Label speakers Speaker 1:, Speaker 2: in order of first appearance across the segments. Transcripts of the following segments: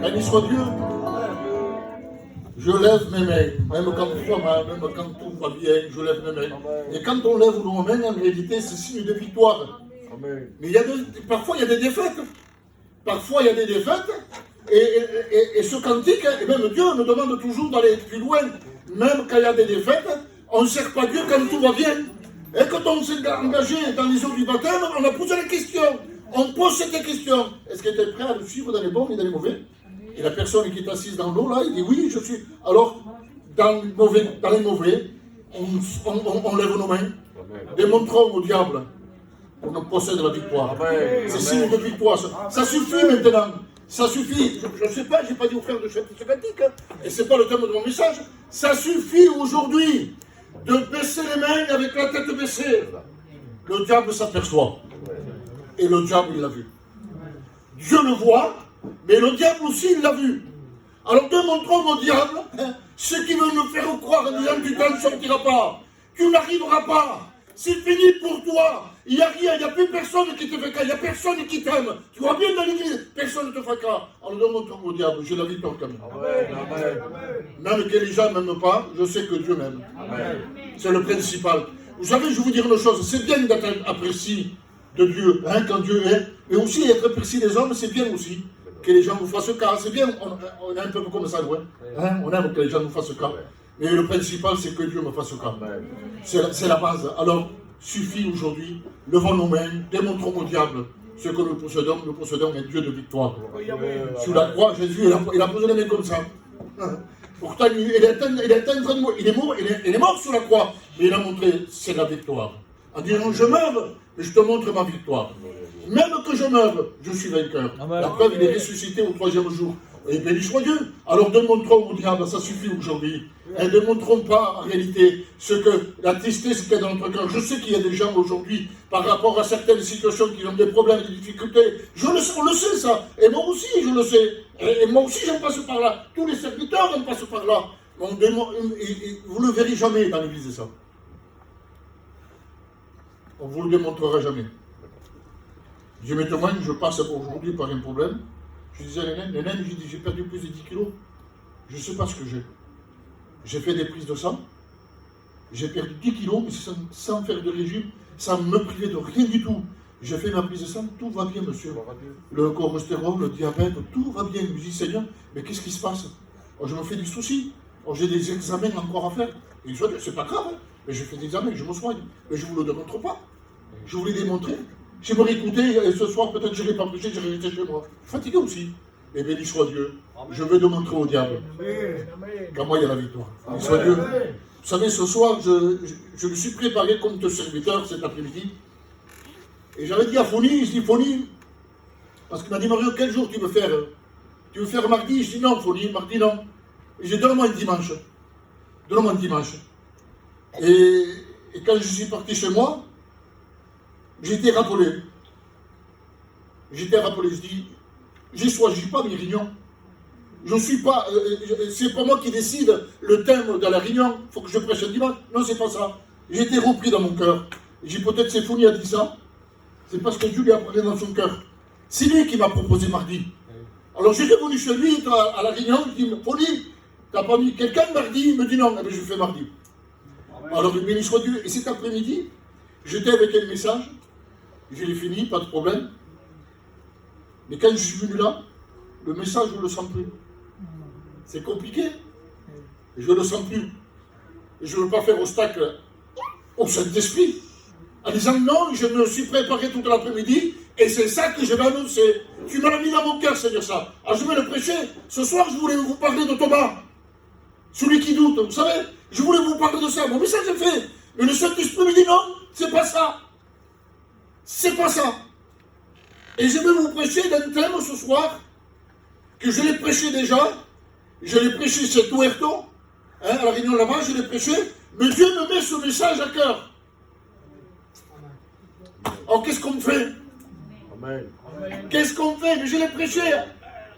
Speaker 1: Béni soit Dieu. Je lève mes mains, même quand tout va mal, même quand tout va bien, je lève mes mains. Et quand on lève nos mains, en réalité, c'est signe de victoire.
Speaker 2: Amen.
Speaker 1: Mais parfois, il y a des défaites. Parfois, il y a des défaites. Et ce cantique, et même Dieu nous demande toujours d'aller plus loin. Même quand il y a des défaites, on ne sert pas Dieu quand tout va bien. Et quand on s'est engagé dans les eaux du baptême, on a posé la question. On pose cette question. Est-ce que tu es prêt à le suivre dans les bons et dans les mauvais? Et la personne qui est assise dans l'eau, là, il dit oui, je suis. Alors, dans les mauvais, on lève nos mains. Démontrons au diable qu'on possède la victoire. C'est signe de victoire. Ça suffit maintenant. Ça suffit. Je ne sais pas, je n'ai pas dit aux frères de ce cantique. Hein, et ce n'est pas le thème de mon message. Ça suffit aujourd'hui de baisser les mains avec la tête baissée. Le diable s'aperçoit. Et le diable, il l'a vu. Dieu le voit, mais le diable aussi, il l'a vu. Alors démontrons au diable ce qui veut nous faire croire en disant tu ne sortiras pas. Tu n'arriveras pas. C'est fini pour toi. Il n'y a rien, il n'y a plus personne qui te fait cas, il n'y a personne qui t'aime. Tu vois bien dans l'église, personne ne te fait cas. Alors démontrons au diable, j'ai la victoire quand même. Même que les gens ne m'aiment pas, je sais que Dieu m'aime. C'est le principal. Vous savez, je vais vous dire une chose, c'est bien d'être apprécié de Dieu, hein, quand Dieu est, mais aussi être apprécié des hommes, c'est bien aussi. Que les gens vous fassent cas, c'est bien, on est un peu comme ça, ouais. Hein, on aime que les gens nous fassent cas. Mais le principal, c'est que Dieu me fasse cas. C'est la base. Alors, suffit aujourd'hui, levons nos mains, démontrons au diable ce que nous possédons un Dieu de victoire. Sur la croix, Jésus, il a posé les mains comme ça. Pourtant, il est mort sur la croix, mais il a montré, c'est la victoire. En disant, je meurs, mais je te montre ma victoire. Même que je meure, je suis vainqueur. La preuve, il est ressuscité au 3e jour. Et béni soit Dieu. Alors démontrons au diable, ça suffit aujourd'hui. Et ne démontrons pas en réalité ce que la tristesse qu'il y a dans notre cœur. Je sais qu'il y a des gens aujourd'hui, par rapport à certaines situations, qui ont des problèmes, des difficultés. On le sait ça. Et moi aussi, je le sais. Et moi aussi, j'en passe par là. Tous les serviteurs en passent par là. Vous ne le verrez jamais dans l'église, ça. On ne vous le démontrera jamais. Je me témoigne, je passe aujourd'hui par un problème. Je disais à Nénène, j'ai perdu plus de 10 kilos. Je ne sais pas ce que j'ai. J'ai fait des prises de sang. J'ai perdu 10 kilos, mais sans faire de régime, sans me priver de rien du tout. J'ai fait ma prise de sang, tout va bien, monsieur. Le cholestérol, le diabète, tout va bien. Je me dis, Seigneur, mais qu'est-ce qui se passe? Je me fais des soucis. J'ai des examens encore à faire. Et je dis, c'est pas grave, hein. Mais je fais des examens, je me soigne. Mais je ne vous le démontre pas. Je vous l'ai démontré. J'aimerais écouter, et ce soir, peut-être je n'ai pas prêché, j'irai rester chez moi. Fatigué aussi. Mais béni soit Dieu. Je veux démontrer au diable qu'à moi, il y a la victoire. Béni soit Dieu. Vous savez, ce soir, je me suis préparé comme te serviteur cet après-midi. Et j'avais dit à Foni, je dis, Foni, parce qu'il m'a dit, Mario, quel jour tu veux faire? Tu veux faire mardi? Je dis, non, Foni, mardi, non. Et j'ai dit, donne-moi un dimanche. Donne-moi un dimanche. Et quand je suis parti chez moi, j'étais rappelé. Je dis, je ne choisis pas mes réunions. Je ne suis pas, c'est pas moi qui décide le thème de la réunion. Il faut que je prêche un dimanche. Non, c'est pas ça. J'étais repris dans mon cœur. J'ai peut-être c'est Foni a dit ça. C'est parce que Dieu lui a parlé dans son cœur. C'est lui qui m'a proposé mardi. Alors j'étais venu chez lui à la réunion. Je dis, Foni, t'as pas mis quelqu'un mardi? Il me dit non, mais je fais mardi. Alors béni soit Dieu. Et cet après-midi, j'étais avec un message. Je l'ai fini, pas de problème. Mais quand je suis venu là, le message, je ne le sens plus. C'est compliqué. Je ne le sens plus. Et je ne veux pas faire obstacle au Saint-Esprit. En disant non, je me suis préparé toute l'après-midi et c'est ça que je vais annoncer. Tu m'as mis dans mon cœur, c'est-à-dire ça. Alors je vais le prêcher. Ce soir, je voulais vous parler de Thomas. Celui qui doute. Vous savez, je voulais vous parler de ça. Mon message est fait. Mais le Saint-Esprit me dit non, c'est pas ça. C'est pas ça. Et je vais vous prêcher d'un thème ce soir, que je l'ai prêché déjà. Je l'ai prêché chez Tuerto, à la réunion là-bas, je l'ai prêché. Mais Dieu me met ce message à cœur. Alors qu'est-ce qu'on fait?
Speaker 2: Amen.
Speaker 1: Qu'est-ce qu'on fait? Mais je l'ai prêché.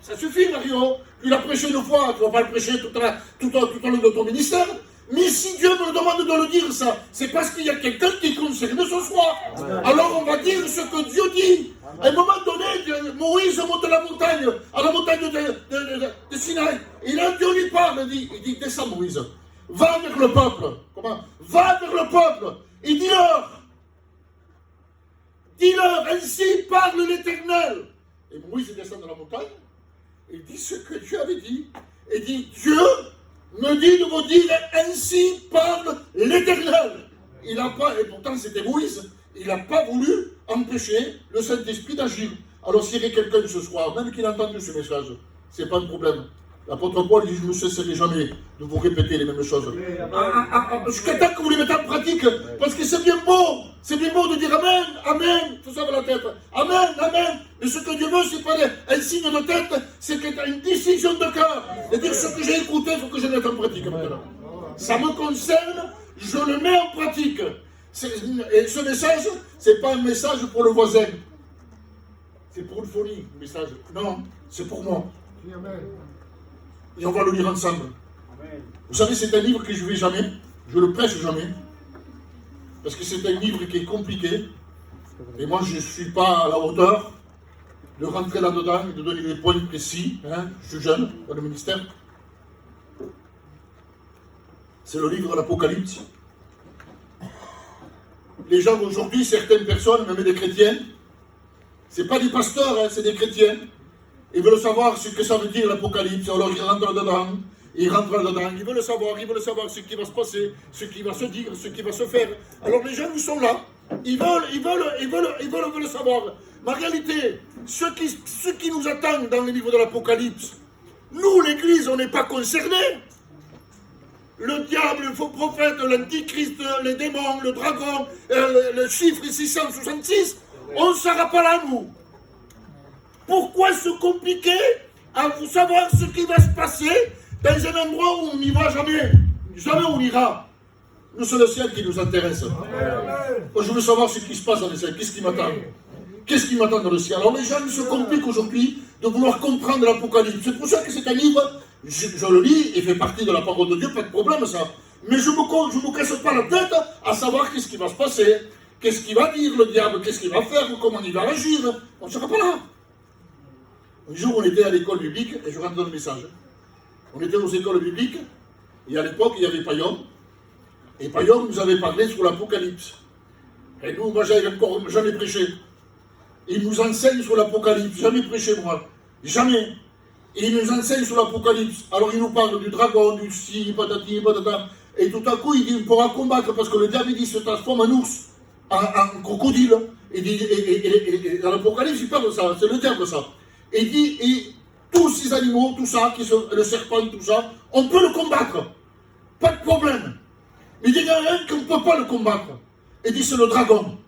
Speaker 1: Ça suffit, Mario. Tu l'as prêché une fois, tu ne vas pas le prêcher tout au long de ton ministère. Mais si Dieu me demande de le dire ça, c'est parce qu'il y a quelqu'un qui est concerné ce soir. Amen. Alors on va dire ce que Dieu dit. À un moment donné, Moïse monte la montagne, à la montagne de Sinaï. Et là, Dieu lui parle, il dit, descends Moïse, va vers le peuple. Comment? Va vers le peuple et dis-leur, ainsi parle l'Éternel. Et Moïse descend de la montagne, il dit ce que Dieu avait dit. Et dit, Dieu me dit de vous dire, ainsi parle l'Éternel. Il n'a pas, et pourtant c'était Moïse, il n'a pas voulu empêcher le Saint-Esprit d'agir. Alors s'il y avait quelqu'un ce soir, même qu'il a entendu ce message, ce n'est pas un problème. L'apôtre Paul dit, je ne me cesserai jamais de vous répéter les mêmes choses. Jusqu'à temps que vous les mettez en pratique, parce que c'est bien beau de dire Amen, Amen, tout ça dans la tête. Amen, Amen. Mais ce que Dieu veut, c'est pas un signe de tête, c'est qu'il y a une décision de cœur. Et dire ce que j'ai écouté, il faut que je le mette en pratique maintenant. Ça me concerne, je le mets en pratique. Et ce message, ce n'est pas un message pour le voisin. C'est pour une folie, le message. Non, c'est pour moi. Et on va le lire ensemble. Amen. Vous savez, c'est un livre que je ne vais jamais, je le prêche jamais, parce que c'est un livre qui est compliqué, et moi je ne suis pas à la hauteur de rentrer là-dedans et de donner des points précis. Hein. Je suis jeune dans le ministère. C'est le livre de l'Apocalypse. Les gens aujourd'hui, certaines personnes, même des chrétiens, ce n'est pas des pasteurs, hein, c'est des chrétiens. Ils veulent savoir ce que ça veut dire l'Apocalypse, alors ils rentrent dedans, ils veulent savoir ce qui va se passer, ce qui va se dire, ce qui va se faire. Alors les gens, ils sont là, ils veulent le savoir. Mais en réalité, ce qui nous attend dans le livre de l'Apocalypse, nous, l'Église, on n'est pas concernés. Le diable, le faux prophète, l'antichrist, les démons, le dragon, le chiffre 666, on ne sera pas là, nous. Pourquoi se compliquer à vous savoir ce qui va se passer dans un endroit où on n'y va jamais? Jamais on ira. Nous, c'est le ciel qui nous intéresse. Moi, je veux savoir ce qui se passe dans le ciel. Qu'est-ce qui m'attend? Qu'est-ce qui m'attend dans le ciel? Alors les gens se compliquent aujourd'hui de vouloir comprendre l'Apocalypse. C'est pour ça que c'est un livre, je le lis, il fait partie de la parole de Dieu, pas de problème ça. Mais je ne me casse pas la tête à savoir qu'est-ce qui va se passer, qu'est-ce qu'il va dire le diable, qu'est-ce qu'il va faire, comment il va agir. On ne sera pas là. Un jour, on était à l'école biblique, et je rentre dans le message. On était aux écoles bibliques, et à l'époque, il y avait Payon. Et Payon nous avait parlé sur l'Apocalypse. Et nous, moi, j'avais encore jamais prêché. Il nous enseigne sur l'Apocalypse, jamais prêché, moi. Jamais. Et il nous enseigne sur l'Apocalypse. Alors, il nous parle du dragon, du si, patati, patata. Et tout à coup, il dit, on pourra combattre, parce que le diable, il dit, se transforme en ours, en crocodile. Et dans l'Apocalypse, il parle de ça, c'est le diable, ça. Et il dit, et tous ces animaux, tout ça, le serpent, tout ça, on peut le combattre. Pas de problème. Mais il dit, il y en a un qu'on ne peut pas le combattre. Il dit, c'est le dragon.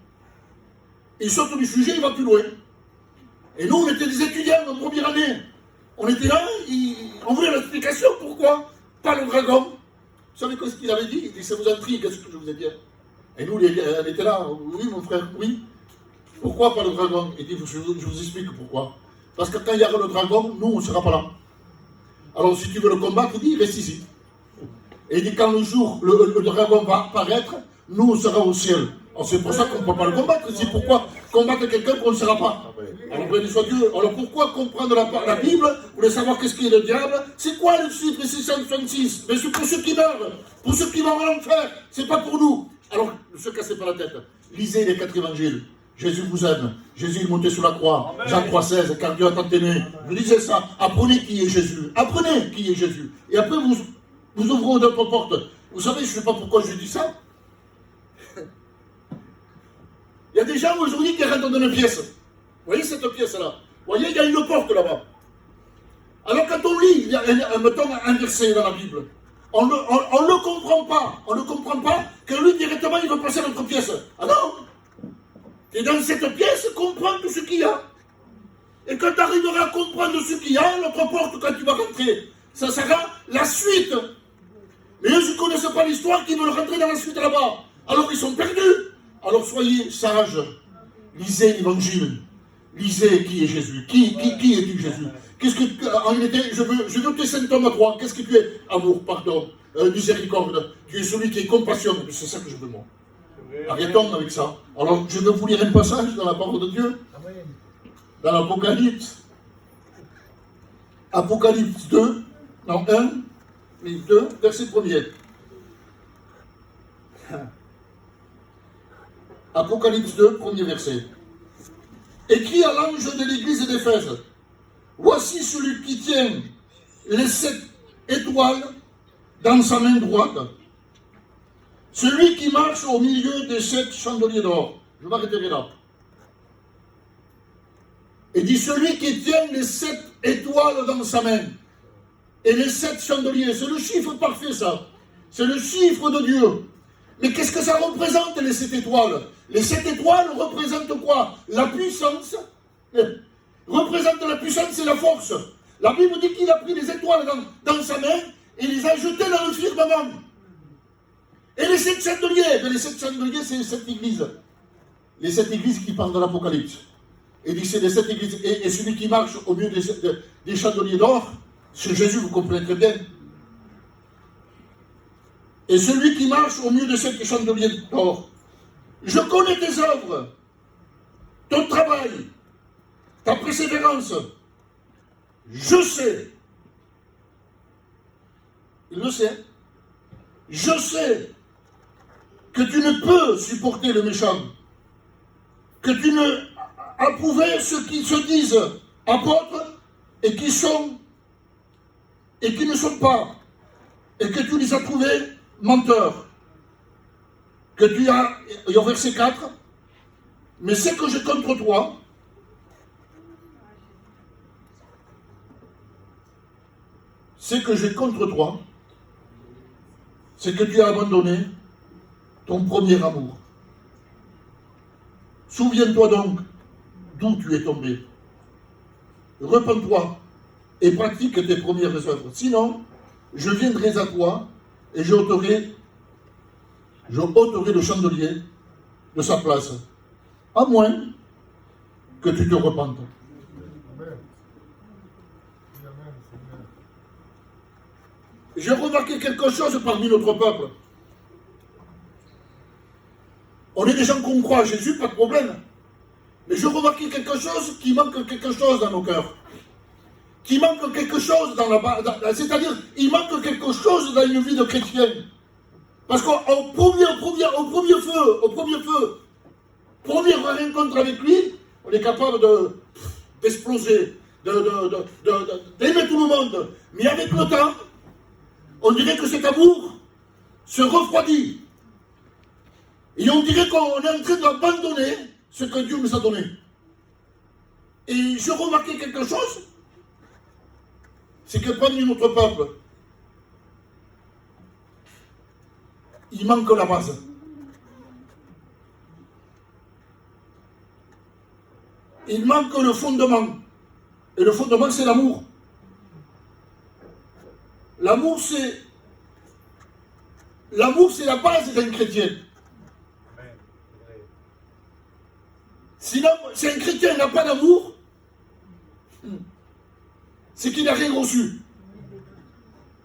Speaker 1: Il saute du sujet, il va plus loin. Et nous, on était des étudiants en première année. On était là, on voulait l'explication, pourquoi pas le dragon. Vous savez ce qu'il avait dit? Il dit, ça vous intrigue, qu'est-ce que je vous ai dit? Et nous, on était là, oui mon frère, oui. Pourquoi pas le dragon? Il dit, je vous explique pourquoi. Parce que quand il y aura le dragon, nous, on ne sera pas là. Alors, si tu veux le combattre, il dit, reste ici. Et il dit, quand le jour, le dragon va apparaître, nous, on sera au ciel. Alors, c'est pour ça qu'on ne peut pas le combattre. C'est pourquoi combattre quelqu'un qu'on ne sera pas. Alors, béni soit Dieu. Alors, pourquoi comprendre la Bible? Vous voulez savoir qu'est-ce qu'est le diable? C'est quoi le chiffre 666? Mais c'est pour ceux qui meurent, pour ceux qui vont en enfer. C'est pas pour nous. Alors, ne se cassez pas la tête. Lisez les 4 évangiles. Jésus vous aime. Jésus est monté sur la croix. Amen. Jean 3,16, car Dieu a tant aimé. Vous lisez ça. Apprenez qui est Jésus. Apprenez qui est Jésus. Et après, vous ouvrez d'autres portes. Vous savez, je ne sais pas pourquoi je dis ça. Il y a des gens aujourd'hui qui rentrent dans une pièce. Vous voyez cette pièce-là? Vous voyez, il y a une porte là-bas. Alors quand on lit, il y a un verset dans la Bible. On ne le comprend pas. On ne comprend pas que lui, directement, il va passer à notre pièce. Ah non! Et dans cette pièce, comprends tout ce qu'il y a. Et quand tu arriveras à comprendre ce qu'il y a, l'autre porte, quand tu vas rentrer, ça sera la suite. Mais eux, ils ne connaissent pas l'histoire, qui veulent rentrer dans la suite là-bas. Alors ils sont perdus. Alors soyez sages. Lisez l'évangile. Lisez qui est Jésus. Qui est-tu Jésus? Qu'est-ce que en réalité, je veux que Saint Homme à toi. Qu'est-ce que tu es? Amour, pardon, miséricorde. Tu es celui qui est compassion. C'est ça que je veux moi. Arrêtons avec ça. Alors, je vais vous lire un passage dans la parole de Dieu. dans l'Apocalypse. Apocalypse 2, non 1, mais 2, verset 1er. Apocalypse 2, premier verset. Écrit à l'ange de l'église d'Éphèse, voici celui qui tient les 7 étoiles dans sa main droite, celui qui marche au milieu des 7 chandeliers d'or. Je m'arrêterai là. Et dit celui qui tient les 7 étoiles dans sa main. Et les 7 chandeliers, c'est le chiffre parfait ça. C'est le chiffre de Dieu. Mais qu'est-ce que ça représente les 7 étoiles? Les 7 étoiles représentent quoi? La puissance. Représente la puissance et la force. La Bible dit qu'il a pris les étoiles dans sa main et les a jetées dans le firmament. Et les 7 chandeliers, c'est les 7 églises. Les 7 églises qui parlent de l'Apocalypse. Et dit c'est les 7 églises. Et celui qui marche au milieu des chandeliers d'or, c'est Jésus, vous comprenez très bien. Et celui qui marche au milieu de 7 chandeliers d'or. Je connais tes œuvres, ton travail, ta persévérance. Je sais. Il le sait. Je sais que tu ne peux supporter le méchant, que tu ne approuvais ceux qui se disent apôtres et qui ne sont pas, et que tu les as trouvés menteurs, que tu as, et au verset 4, mais c'est que j'ai contre toi, c'est que tu as abandonné ton premier amour. Souviens-toi donc d'où tu es tombé. Repens-toi et pratique tes premières œuvres. Sinon, je viendrai à toi et je ôterai le chandelier de sa place, à moins que tu te repentes. J'ai remarqué quelque chose parmi notre peuple. On est des gens qu'on croit à Jésus, pas de problème. Mais je remarqué quelque chose, qu'il manque quelque chose dans nos cœurs. Qu'il manque quelque chose c'est-à-dire, il manque quelque chose dans une vie de chrétien. Parce qu'au premier feu, première rencontre avec lui, on est capable d'exploser, d'aimer tout le monde. Mais avec le temps, on dirait que cet amour se refroidit. Et on dirait qu'on est en train d'abandonner ce que Dieu nous a donné. Et je remarquais quelque chose, c'est que parmi notre peuple, il manque la base. Il manque le fondement. Et le fondement, c'est l'amour. L'amour, c'est la base d'un chrétien. Si un chrétien n'a pas d'amour, c'est qu'il n'a rien reçu.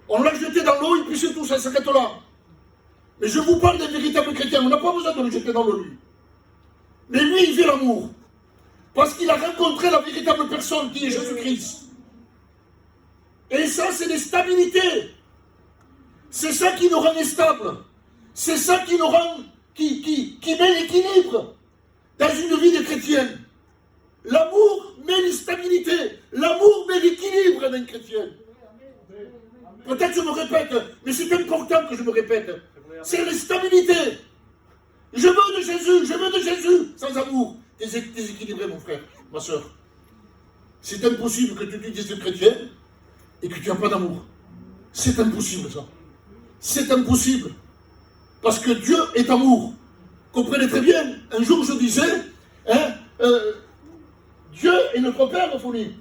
Speaker 1: On l'a jeté dans l'eau et puis c'est tout, ça s'arrête là. Mais je vous parle d'un véritable chrétien, on n'a pas besoin de le jeter dans l'eau, lui. Mais lui, il vit l'amour. Parce qu'il a rencontré la véritable personne qui est Jésus-Christ. Et ça, c'est des stabilités. C'est ça qui nous rend stables. C'est ça qui nous rend, qui met l'équilibre dans une vie de chrétien. L'amour met une stabilité. L'amour met l'équilibre d'un chrétien. Peut-être je me répète, mais c'est important que je me répète. C'est la stabilité. Je veux de Jésus, sans amour. T'es déséquilibré, mon frère, ma soeur. C'est impossible que tu te dises chrétien et que tu n'as pas d'amour. C'est impossible, ça. C'est impossible. Parce que Dieu est amour. Comprenez très bien. Un jour, je disais, Dieu est notre Père, folie.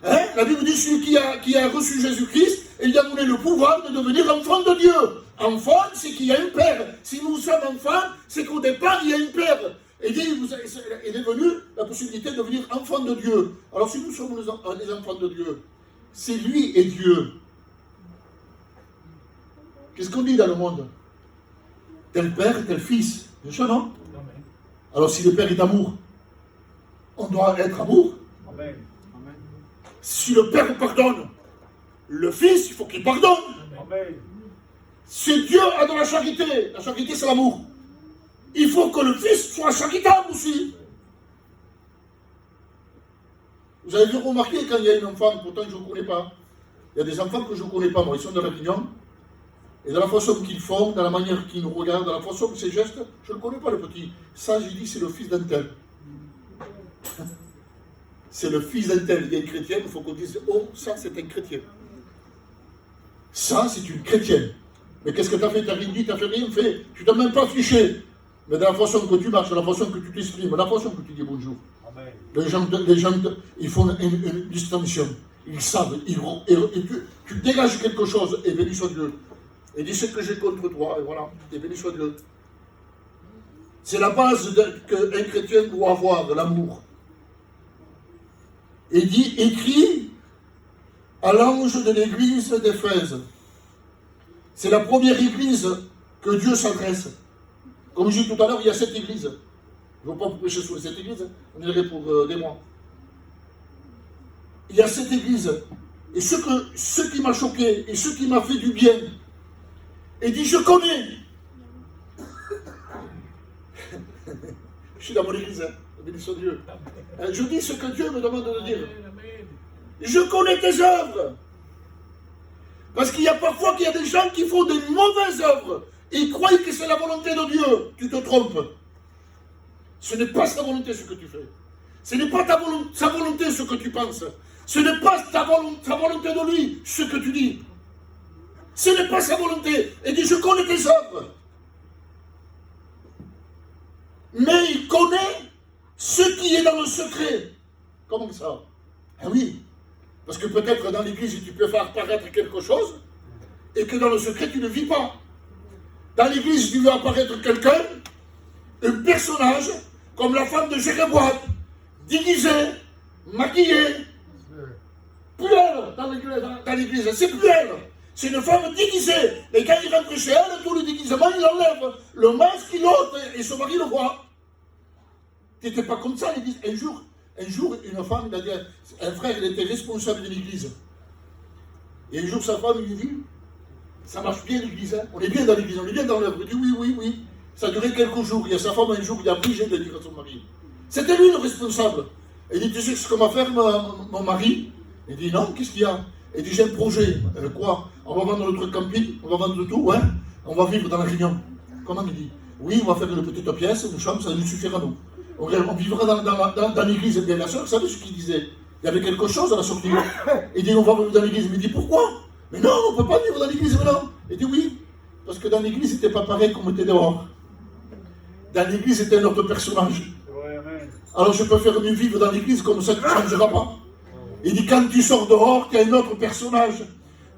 Speaker 1: La Bible dit celui qui a reçu Jésus-Christ, et il a donné le pouvoir de devenir enfant de Dieu. Enfant, c'est qu'il y a un Père. Si nous sommes enfants, c'est qu'au départ, il y a un Père. Et il est venu la possibilité de devenir enfant de Dieu. Alors si nous sommes les enfants de Dieu, c'est lui et Dieu. Qu'est-ce qu'on dit dans le monde? Tel père, tel fils. Bien sûr, non? Alors si le père est amour, on doit être amour. Si le Père pardonne, le Fils, il faut qu'il pardonne.
Speaker 2: Amen.
Speaker 1: Si Dieu a de la charité c'est l'amour. Il faut que le Fils soit charitable aussi. Vous avez vu remarquer quand il y a une enfant, pourtant je ne connais pas, il y a des enfants que je ne connais pas, moi, ils sont de la Réunion, et dans la façon qu'ils font, dans la manière qu'ils nous regardent, dans la façon de ses gestes, je ne le connais pas le petit. Ça, j'ai dit, c'est le fils d'un tel. C'est le fils d'un tel. Il y a une chrétienne, il faut qu'on dise, oh, ça c'est un chrétien. Ça, c'est une chrétienne. Mais qu'est-ce que tu as fait? Tu n'as rien dit, tu n'as fait rien fait. Tu ne t'as même pas fiché. Mais dans la façon que tu marches, dans la façon que tu t'exprimes, dans la façon que tu dis bonjour. Amen. Les gens, ils font une distinction. Ils savent. Tu dégages quelque chose, et béni soit Dieu. Et dis ce que j'ai contre toi, et voilà. Et béni soit Dieu. C'est la base qu'un chrétien doit avoir, de l'amour. Et dit, écrit à l'ange de l'église d'Éphèse. C'est la première église que Dieu s'adresse. Comme je dis tout à l'heure, il y a 7 églises. Je ne veux pas vous prêcher sur les 7 églises, on irait pour des mois. Il y a 7 églises. Et ce qui m'a choqué, et ce qui m'a fait du bien, et dit, je connais. Je suis dans mon église, béni soit Dieu. Je dis ce que Dieu me demande de dire. Je connais tes œuvres. Parce qu'il y a parfois qu'il y a des gens qui font des mauvaises œuvres. Et ils croient que c'est la volonté de Dieu. Tu te trompes. Ce n'est pas sa volonté ce que tu fais. Ce n'est pas sa volonté ce que tu penses. Ce n'est pas sa volonté de lui ce que tu dis. Ce n'est pas sa volonté. Et dit, je connais tes œuvres. Mais il connaît ce qui est dans le secret. Comment ça? Ah oui. Parce que peut-être dans l'église, tu peux faire apparaître quelque chose et que dans le secret, tu ne vis pas. Dans l'église, tu veux apparaître quelqu'un, un personnage, comme la femme de Jéréboam, déguisée, maquillée. Plus elle dans l'église, c'est plus elle. C'est une femme déguisée. Et quand il rentre chez elle, tout le déguisement, il enlève. Le masque, il ôte et son mari le voit. Tu n'étais pas comme ça l'église. Un jour, une femme, il a dit, un frère, il était responsable de l'église. Et un jour, sa femme lui dit, ça marche bien l'église, hein? On est bien dans l'église, on est bien dans l'œuvre. Il dit, oui. Ça a duré quelques jours. Il y a sa femme, un jour, il a obligé de dire à son mari. C'était lui le responsable. Et il dit, tu sais ce que m'a fait mon mari? Il dit, non, qu'est-ce qu'il y a? Il dit, j'ai un projet. Quoi? On va vendre notre camping, on va vendre tout, ouais? On va vivre dans la Réunion. Comment il dit? Oui, on va faire une petite pièce, une chambre, ça nous suffira nous. On vivra dans l'église. Et bien la soeur, vous savez ce qu'il disait? Il y avait quelque chose à la sortie. Il dit, on va vivre dans l'église. Il me dit, pourquoi? Mais non, on ne peut pas vivre dans l'église maintenant. Il dit, oui, parce que dans l'église, c'était pas pareil comme était dehors. Dans l'église, c'était un autre personnage. Alors je préfère mieux vivre dans l'église, comme ça tu ne changeras pas. Il dit, quand tu sors dehors, tu as un autre personnage.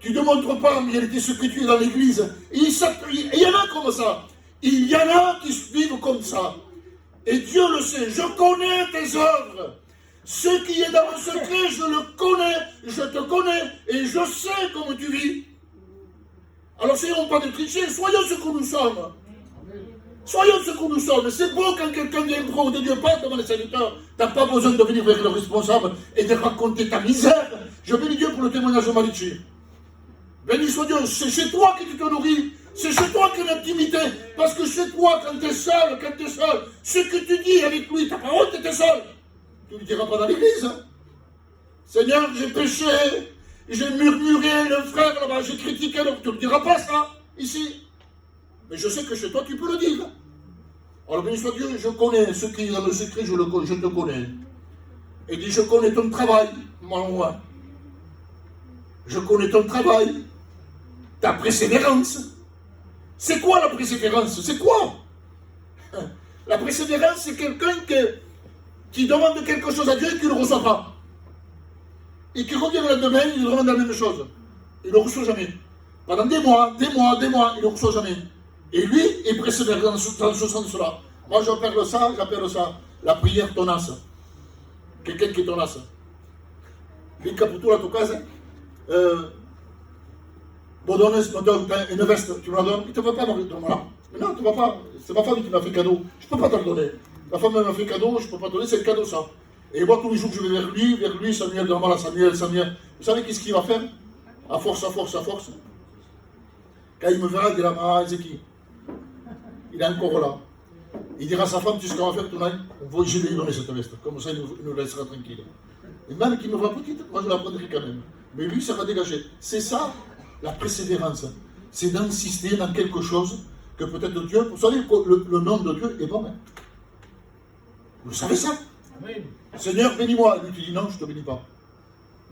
Speaker 1: Tu ne montres pas en réalité ce que tu es dans l'église. Et il y en a comme ça. Il y en a qui vivent comme ça. Et Dieu le sait, je connais tes œuvres. Ce qui est dans le secret, je le connais, je te connais, et je sais comment tu vis. Alors, essayons pas de tricher, soyons ce que nous sommes. Soyons ce que nous sommes. C'est beau quand quelqu'un vient pro de Dieu, pas devant les serviteurs. Tu n'as pas besoin de venir vers le responsable et de raconter ta misère. Je bénis Dieu pour le témoignage de Marichi. Béni soit Dieu, c'est chez toi que tu te nourris. C'est chez toi qu'il y a l'intimité. Parce que chez toi, quand tu es seul, ce que tu dis avec lui, ta parole, tu es seul. Tu ne le diras pas dans l'église. Hein. Seigneur, j'ai péché, j'ai murmuré le frère là-bas, j'ai critiqué, tu ne le diras pas ça, ici. Mais je sais que chez toi, tu peux le dire. Alors, béni soit Dieu, je connais ce qui est dans le secret, je te connais. Et dit, je connais ton travail, moi. Je connais ton travail, ta persévérance. C'est quoi la persévérance? C'est quoi? La persévérance, c'est quelqu'un qui demande quelque chose à Dieu et qui ne le reçoit pas. Et qui revient le lendemain, il demande la même chose. Il ne le reçoit jamais. Pendant des mois, il ne le reçoit jamais. Et lui, il persévère dans ce sens-là. Moi, j'appelle ça la prière tenace. Quelqu'un qui est tenace. Les capitoules, en tout cas, bon, donne une veste, tu me la donnes, il ne te va pas dans voilà. Mais non, tu ne vas pas. C'est ma femme qui m'a fait cadeau. Je ne peux pas te le donner. La femme m'a fait cadeau, je ne peux pas te donner, c'est le cadeau ça. Et moi, tous les jours que je vais vers lui, Samuel, normal, Samuel. Vous savez qu'est-ce qu'il va faire? À force. Quand il me verra, il dira, ah, c'est qui? Il est encore là. Il dira à sa femme, tu sais ce qu'on va faire tonight? Je vais lui donner cette veste. Comme ça, il nous laissera tranquille. Et même qu'il me voit petite, moi je la prendrai quand même. Mais lui, ça va dégager. C'est ça, la persévérance. C'est d'insister dans quelque chose que peut-être Dieu... Vous savez que le nom de Dieu est bon. Hein? Vous savez ça? Oui. Seigneur, bénis-moi. Et lui, tu dis non, je ne te bénis pas.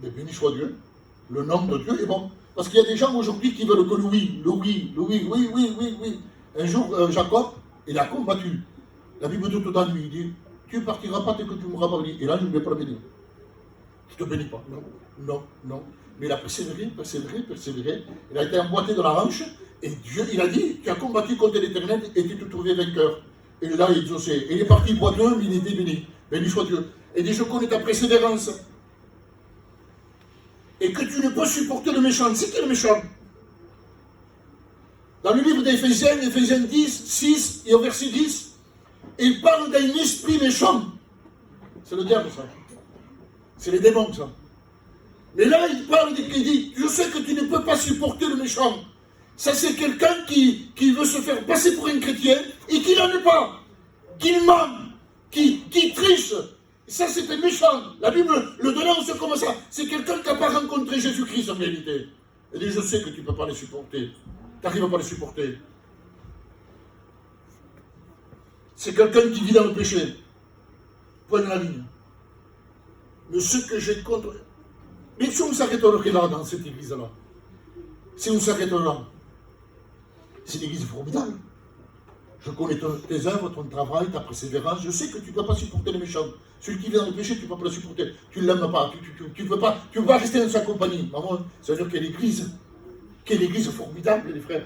Speaker 1: Mais béni soit Dieu. Le nom de Dieu est bon. Parce qu'il y a des gens aujourd'hui qui veulent que le oui. Un jour, Jacob, il a combattu. La Bible tout dans lui, il dit, tu ne partiras pas dès que tu m'auras parlé. Et là, je ne vais pas le bénir. Je ne te bénis pas. Non. Mais il a persévéré. Il a été emboîté de la hanche. Et Dieu, il a dit, tu as combattu contre l'Éternel et tu te trouvais vainqueur. Et là, il exaucé. Et il est parti boiteux, mais il était béni. Béni soit Dieu. Et dit, je connais ta persévérance. Et que tu ne peux supporter le méchant. C'est qui le méchant? Dans le livre d'Éphésiens, Éphésiens 10, 6 et au verset 10, il parle d'un esprit méchant. C'est le diable, ça. C'est les démons, ça. Mais là, il parle, il dit, je sais que tu ne peux pas supporter le méchant. Ça, c'est quelqu'un qui veut se faire passer pour un chrétien et qui n'en est pas. Qui ment, qui triche. Ça, c'est un méchant. La Bible le dénonce comme ça. C'est quelqu'un qui n'a pas rencontré Jésus-Christ en réalité. Il dit, je sais que tu ne peux pas les supporter. Tu n'arrives pas à les supporter. C'est quelqu'un qui vit dans le péché. Point de la ligne. Mais ce que j'ai contre... Mais si on s'arrêterait là, dans cette église-là, si on s'arrêterait là, c'est une église formidable. Je connais tes œuvres, ton travail, ta persévérance. Je sais que tu ne peux pas supporter les méchants. Celui qui vit dans le péché, tu ne peux pas le supporter. Tu ne l'aimes pas. Tu ne peux pas rester dans sa compagnie. Maman, ça veut dire quelle église. Quelle église formidable, les frères.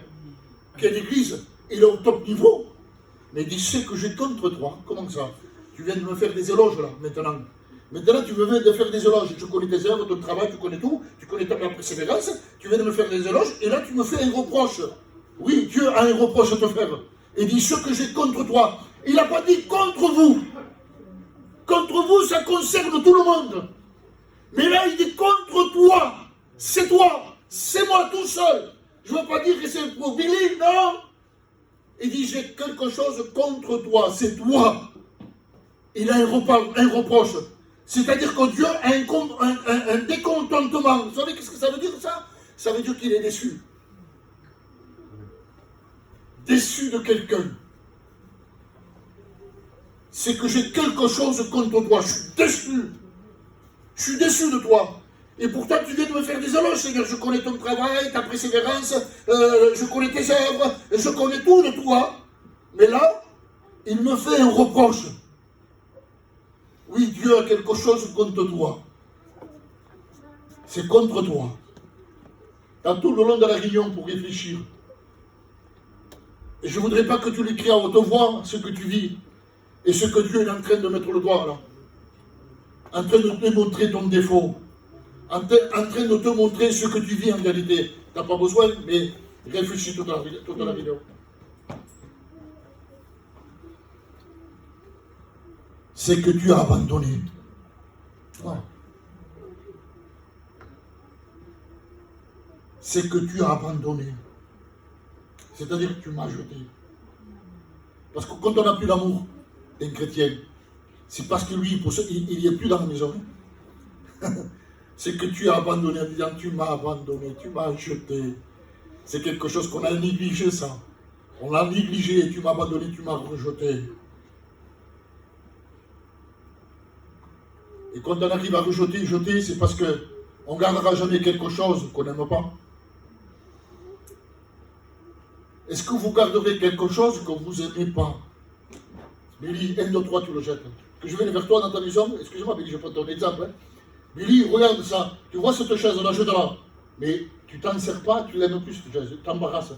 Speaker 1: Quelle église. Il est au top niveau. Mais dis, sais que j'ai contre toi. Comment ça? Tu viens de me faire des éloges, là, maintenant. Maintenant, tu veux de faire des éloges. Je connais tes œuvres, ton travail, tu connais tout. Tu connais ta persévérance. Tu viens de me faire des éloges. Et là, tu me fais un reproche. Oui, Dieu a un reproche à te faire. Et dit, ce que j'ai contre toi. Il n'a pas dit contre vous. Contre vous, ça concerne tout le monde. Mais là, il dit contre toi. C'est toi. C'est moi tout seul. Je ne veux pas dire que c'est pour Billy, non. Il dit, j'ai quelque chose contre toi. C'est toi. Il a un reproche. C'est-à-dire que Dieu a un décontentement. Vous savez qu'est-ce que ça veut dire, ça? Ça veut dire qu'il est déçu. Déçu de quelqu'un. C'est que j'ai quelque chose contre toi. Je suis déçu. Je suis déçu de toi. Et pourtant, tu viens de me faire des éloges, Seigneur. Je connais ton travail, ta persévérance, je connais tes œuvres, je connais tout de toi. Mais là, il me fait un reproche. Oui, Dieu a quelque chose contre toi. C'est contre toi. Dans tout le long de la réunion pour réfléchir. Et je ne voudrais pas que tu l'écris à haute voix, ce que tu vis. Et ce que Dieu est en train de mettre le doigt là. En train de te montrer ton défaut. En train de te montrer ce que tu vis en réalité. Tu n'as pas besoin, mais réfléchis toute la vidéo. C'est que tu as abandonné. Ouais. C'est que tu as abandonné. C'est-à-dire que tu m'as jeté. Parce que quand on n'a plus l'amour d'un chrétien, c'est parce que lui, il n'y est plus dans la maison. C'est que tu as abandonné en disant, tu m'as abandonné, tu m'as jeté. C'est quelque chose qu'on a négligé, ça. On l'a négligé, tu m'as abandonné, tu m'as rejeté. Et quand on arrive à jeter, c'est parce qu'on ne gardera jamais quelque chose qu'on n'aime pas. Est-ce que vous garderez quelque chose que vous n'aimez pas? Billy, 1, 2, 3, tu le jettes. Que je vienne vers toi dans ta maison, excusez-moi Billy, je prends ton exemple. Hein. Billy, regarde ça, tu vois cette chaise-là, jette-la. Mais tu t'en sers pas, tu l'aimes plus cette chaise, tu t'embarrasses.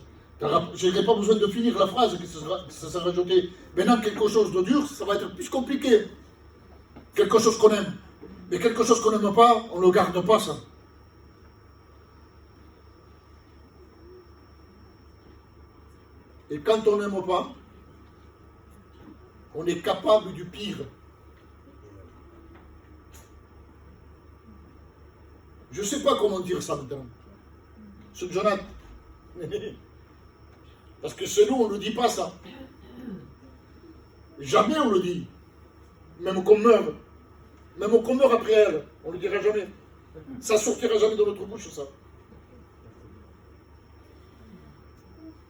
Speaker 1: Je n'ai pas besoin de finir la phrase, que ça sera jeté. Maintenant, quelque chose de dur, ça va être plus compliqué. Quelque chose qu'on aime. Mais quelque chose qu'on n'aime pas, on ne le garde pas, ça. Et quand on n'aime pas, on est capable du pire. Je ne sais pas comment dire ça maintenant. Ce Jonathan. Parce que chez nous, on ne le dit pas ça. Jamais on le dit. Même qu'on meurt. Même qu'on meurt après elle. On ne le dira jamais. Ça ne sortira jamais de notre bouche, ça.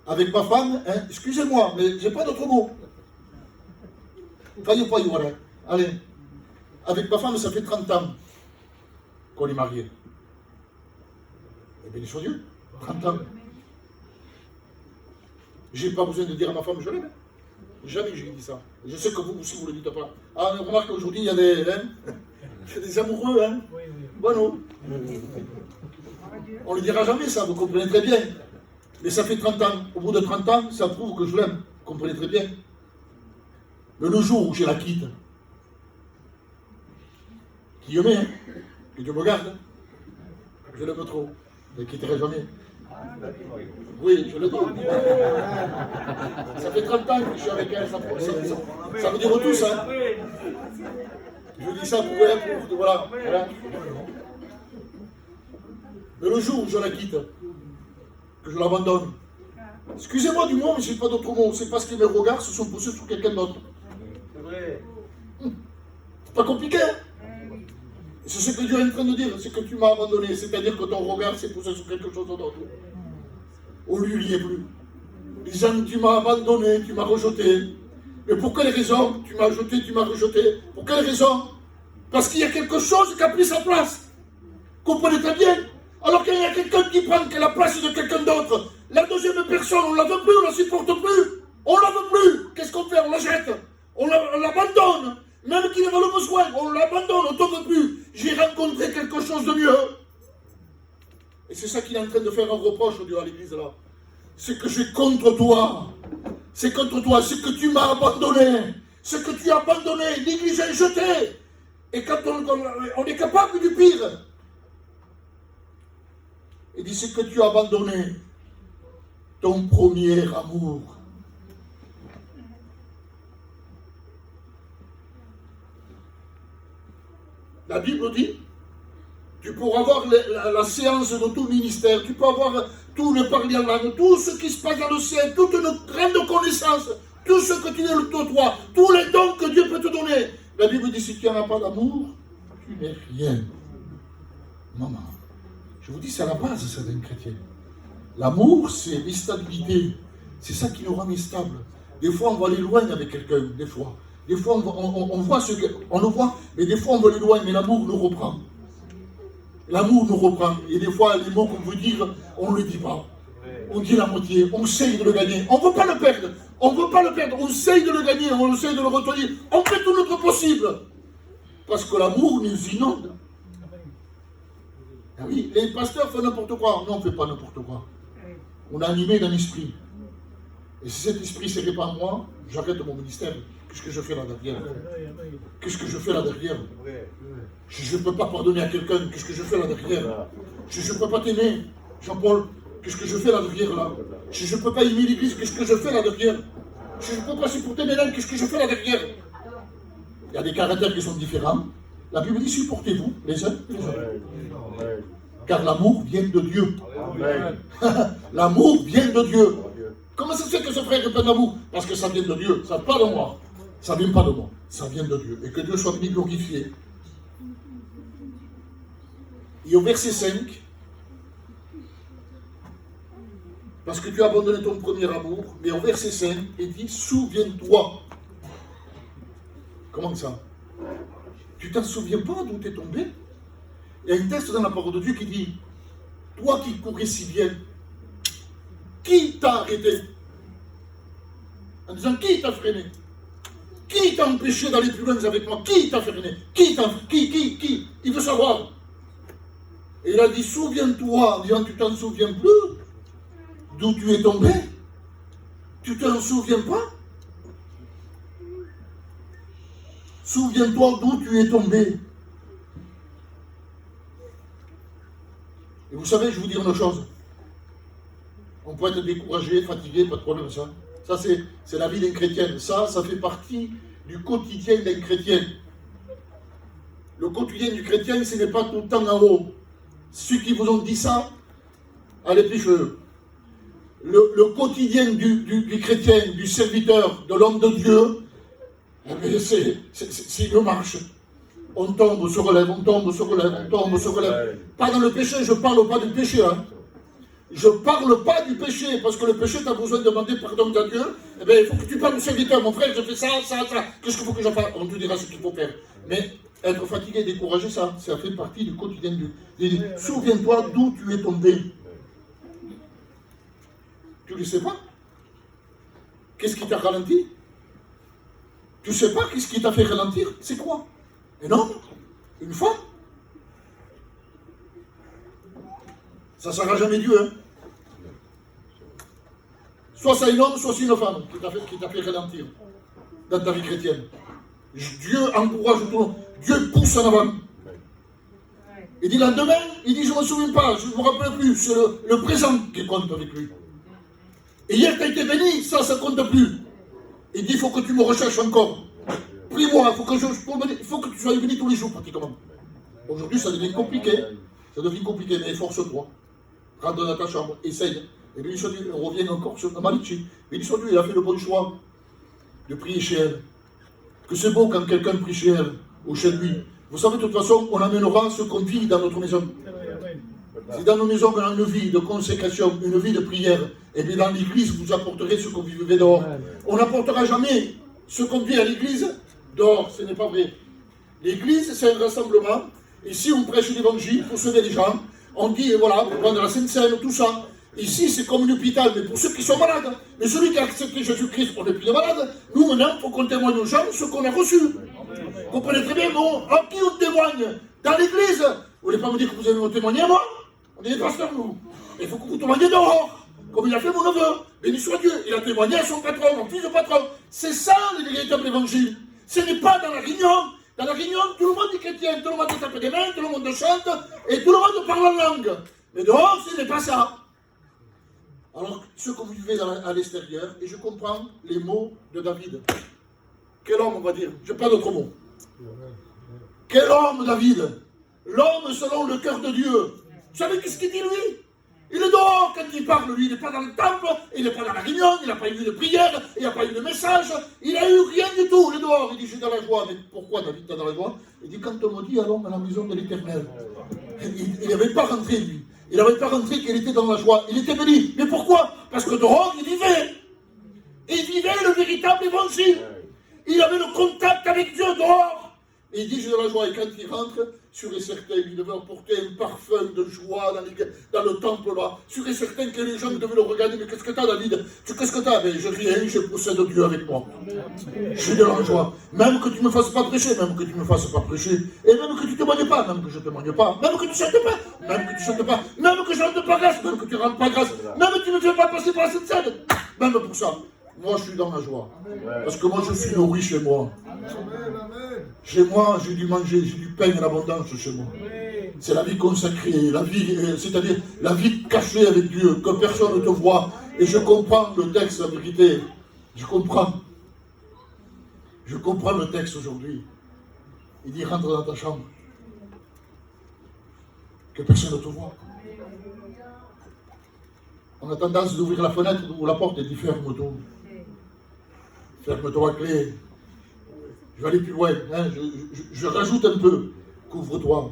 Speaker 1: Avec ma femme, hein, excusez-moi, mais j'ai pas d'autre mot. Faillez pas y voir. Allez. Avec ma femme, ça fait 30 ans qu'on est mariés. Eh bien, soit Dieu, 30 ans. J'ai pas besoin de dire à ma femme, je l'aime. Jamais j'ai dit ça. Je sais que vous aussi, vous ne le dites pas. Ah, on remarque qu'aujourd'hui, il y a des amoureux, hein. Bon, non. On ne le dira jamais, ça, vous comprenez très bien. Mais ça fait 30 ans. Au bout de 30 ans, ça prouve que je l'aime. Vous comprenez très bien. Mais le jour où je la quitte, qui me met, hein, que Dieu me garde, je l'aime trop. Je ne la quitterai jamais. Oui, je le dis. Ça fait 30 ans que je suis avec elle, ça veut dire tout ça. Je dis ça pour elle, voilà. Mais le jour où je la quitte, que je l'abandonne, excusez-moi du mot, mais je n'ai pas d'autre mot, c'est parce que mes regards se sont poussés sur quelqu'un d'autre. C'est vrai. C'est pas compliqué. C'est ce que Dieu est en train de dire, c'est que tu m'as abandonné, c'est-à-dire que ton regard s'est poussé sur quelque chose d'autre. Au lieu, il n'y est plus. Disant, tu m'as abandonné, tu m'as rejeté. Mais pour quelle raison? Tu m'as jeté, tu m'as rejeté. Pour quelle raison? Parce qu'il y a quelque chose qui a pris sa place. Comprenez très bien. Alors qu'il y a quelqu'un qui prend la place de quelqu'un d'autre, la deuxième personne, on ne la veut plus, on ne la supporte plus. On ne la veut plus. Qu'est-ce qu'on fait? On la jette. On l'abandonne. Même qu'il avait le besoin, on l'abandonne, on ne t'en veut plus. J'ai rencontré quelque chose de mieux. Et c'est ça qu'il est en train de faire un reproche, Dieu, à l'église là. C'est que j'ai contre toi. C'est contre toi, c'est que tu m'as abandonné. C'est que tu as abandonné, négligé, jeté. Et quand on est capable du pire. Il dit, c'est que tu as abandonné ton premier amour. La Bible dit, tu pourras avoir la séance de tout ministère, tu peux avoir tout le parler en langue, tout ce qui se passe dans le ciel, toute une grande connaissance, tout ce que tu es de toi, tous les dons que Dieu peut te donner. La Bible dit, si tu n'en as pas d'amour, tu n'es rien. Maman, je vous dis, c'est à la base, ça, d'un chrétien. L'amour, c'est l'instabilité. C'est ça qui nous rend instables. Des fois, on va aller loin avec quelqu'un, des fois. Des fois, on voit ce qu'on le voit, mais des fois, on va aller loin, mais l'amour nous reprend. L'amour nous reprend. Et des fois, les mots qu'on veut dire, on ne le dit pas. On dit la moitié, on essaye de le gagner. On ne veut pas le perdre. On ne veut pas le perdre. On essaye de le gagner, on essaye de le retenir. On fait tout notre possible. Parce que l'amour nous inonde. Ah oui, les pasteurs font n'importe quoi. Non, on ne fait pas n'importe quoi. On est animé d'un esprit. Et si cet esprit s'est répandu en moi, j'arrête mon ministère. Qu'est-ce que je fais là derrière? Qu'est-ce que je fais là derrière? Je ne peux pas pardonner à quelqu'un. Qu'est-ce que je fais là derrière? Je ne peux pas t'aimer, Jean-Paul. Qu'est-ce que je fais là derrière là? Je ne peux pas aimer l'église. Qu'est-ce que je fais là derrière? Je ne peux pas supporter mes langues. Qu'est-ce que je fais là derrière? Il y a des caractères qui sont différents. La Bible dit, supportez-vous les uns les autres. Car l'amour vient de Dieu. L'amour vient de Dieu. Comment ça se fait que ce frère est plein d'amour? Parce que ça vient de Dieu, ça ne vient pas de moi. Ça ne vient pas de moi, ça vient de Dieu. Et que Dieu soit béni, glorifié. Et au verset 5, parce que tu as abandonné ton premier amour, mais au verset 5, il dit, souviens-toi. Comment ça? Tu t'en souviens pas d'où tu es tombé? Il y a un texte dans la parole de Dieu qui dit, toi qui courais si bien, qui t'a arrêté? En disant, qui t'a freiné? Qui t'a empêché d'aller plus loin avec moi? Qui t'a freiné? Qui? Il veut savoir. Et il a dit, souviens-toi, en disant, tu t'en souviens plus d'où tu es tombé? Tu t'en souviens pas? Souviens-toi d'où tu es tombé. Et vous savez, je vous dis une chose. On peut être découragé, fatigué, pas de problème ça. Ça, c'est la vie d'un chrétien. Ça fait partie du quotidien d'un chrétien. Le quotidien du chrétien, ce n'est pas tout le temps en haut. Ceux qui vous ont dit ça, allez pécheux. Le quotidien du chrétien, du serviteur, de l'homme de Dieu, c'est une marche. On tombe, on se relève, on tombe, on se relève, on tombe, on se relève. Pas dans le péché, je ne parle pas du péché. Hein. Je ne parle pas du péché, parce que le péché, tu as besoin de demander pardon à Dieu. Eh bien, il faut que tu parles au serviteur. Mon frère, je fais ça, ça, ça. Qu'est-ce qu'il faut que je fasse? On te dira ce qu'il faut faire. Mais être fatigué, découragé, ça fait partie du quotidien de Dieu. Souviens-toi d'où tu es tombé. Tu ne le sais pas? Qu'est-ce qui t'a ralenti? Tu ne sais pas qu'est-ce qui t'a fait ralentir? C'est quoi? Un homme? Une femme? Ça ne sera jamais Dieu, hein? Soit c'est un homme, soit c'est une femme qui t'a fait ralentir dans ta vie chrétienne. Dieu encourage tout le monde. Dieu pousse en avant. Il dit lendemain, il dit je ne me souviens pas, je ne me rappelle plus. C'est le présent qui compte avec lui. Et hier tu as été béni, ça ne compte plus. Il dit il faut que tu me recherches encore. Prie-moi, il faut que tu sois béni tous les jours pratiquement. Aujourd'hui ça devient compliqué. Ça devient compliqué, mais force-toi. Rentre dans ta chambre, essaye. Et bien, on revient encore sur Malichi. Mais Dieu, il a fait le bon choix de prier chez elle. Que c'est beau quand quelqu'un prie chez elle ou chez lui. Vous savez, de toute façon, on amènera ce qu'on vit dans notre maison. Si dans nos maisons, on a une vie de consécration, une vie de prière, et bien dans l'église, vous apporterez ce qu'on vivait dehors. On n'apportera jamais ce qu'on vit à l'église dehors. Ce n'est pas vrai. L'église, c'est un rassemblement. Ici, on prêche l'évangile pour sauver les gens. On dit, voilà, pour prendre la Sainte Seine, tout ça. Ici, c'est comme un hôpital, mais pour ceux qui sont malades. Mais celui qui a accepté Jésus-Christ, on n'est plus de malade. Nous, maintenant, il faut qu'on témoigne aux gens ce qu'on a reçu. Vous comprenez très bien, bon, en qui on témoigne? Dans l'église. Vous ne voulez pas me dire que vous allez me témoigner à moi? On est des pasteurs, nous. Il faut que vous témoigniez dehors. Comme il a fait mon neveu. Béni soit Dieu. Il a témoigné à son patron, mon fils de patron. C'est ça, le véritable évangile. Ce n'est pas dans la réunion. Dans la réunion, tout le monde est chrétien, tout le monde tape des mains, tout le monde chante, et tout le monde parle en langue. Mais dehors, ce n'est pas ça. Alors, ce que vous vivez à l'extérieur, et je comprends les mots de David. Quel homme, on va dire? Je n'ai pas d'autres mots. Quel homme, David? L'homme selon le cœur de Dieu. Vous savez qu'est-ce qu'il dit, lui? Il est dehors quand il parle, lui. Il n'est pas dans le temple, il n'est pas dans la réunion, il n'a pas eu de prière, il n'a pas eu de message, il n'a eu rien du tout. Il est dehors, il dit, je suis dans la joie. Mais pourquoi David est dans la joie? Il dit, quand on me dit, allons à la maison de l'Éternel. Il n'avait pas rentré, lui. Il n'avait pas rentré qu'il était dans la joie. Il était béni. Mais pourquoi? Parce que dehors, il vivait. Il vivait le véritable évangile. Il avait le contact avec Dieu dehors. Et il dit, j'ai de la joie. Et quand il rentre, sûr et certain, il devait apporter un parfum de joie dans le temple là. Sûr et certain que les gens devaient le regarder. Mais qu'est-ce que t'as, David? Qu'est-ce que t'as? Ben, je rien, je possède Dieu avec moi. J'ai de la joie. Même que tu ne me fasses pas prêcher, même que tu ne me fasses pas prêcher. Et même que tu ne témoignes pas, même que je ne témoigne pas. Même que tu ne chantes pas, même que tu ne chantes pas. Même que je ne rentre pas grâce, même que tu ne rentres pas grâce. Même que tu ne fais pas passer par cette scène. Même pour ça. Moi, je suis dans la joie. Parce que moi, je suis nourri chez moi. Chez moi, j'ai du manger, j'ai du pain en abondance chez moi. C'est la vie consacrée, la vie, c'est-à-dire la vie cachée avec Dieu, que personne ne te voit. Et je comprends le texte, la vérité. Je comprends. Je comprends le texte aujourd'hui. Il dit, rentre dans ta chambre. Que personne ne te voit. On a tendance d'ouvrir la fenêtre ou la porte et d'y ferme-toi. Ferme-toi à clé. Je vais aller plus loin. Hein. Je rajoute un peu. Couvre-toi.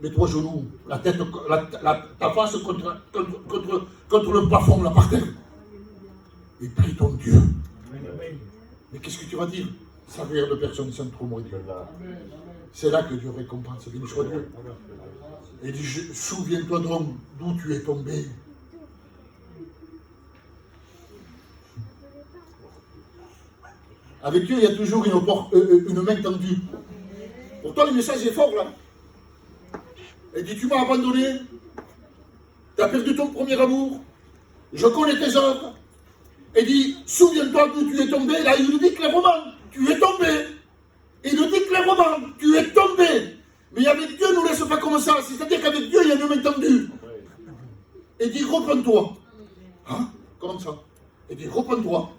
Speaker 1: Mets-toi genoux. La tête, ta face contre le plafond, là, par terre. Et prie ton Dieu. Mais qu'est-ce que tu vas dire? Ça regarde personne sans trop mourir. C'est là que Dieu récompense. Béni soit Dieu. Et il dit, souviens-toi donc d'où tu es tombé. Avec Dieu, il y a toujours une main tendue. Pourtant, le message est fort, là. Il dit, tu m'as abandonné. Tu as perdu ton premier amour. Je connais tes œuvres. Il dit, souviens-toi d'où tu es tombé. Là, il nous dit clairement, tu es tombé. Il nous dit clairement, tu es tombé. Mais avec Dieu, ne nous laisse pas comme ça. C'est-à-dire qu'avec Dieu, il y a une main tendue. Il dit, reprends-toi. Hein? Comment ça? Il dit, reprends-toi.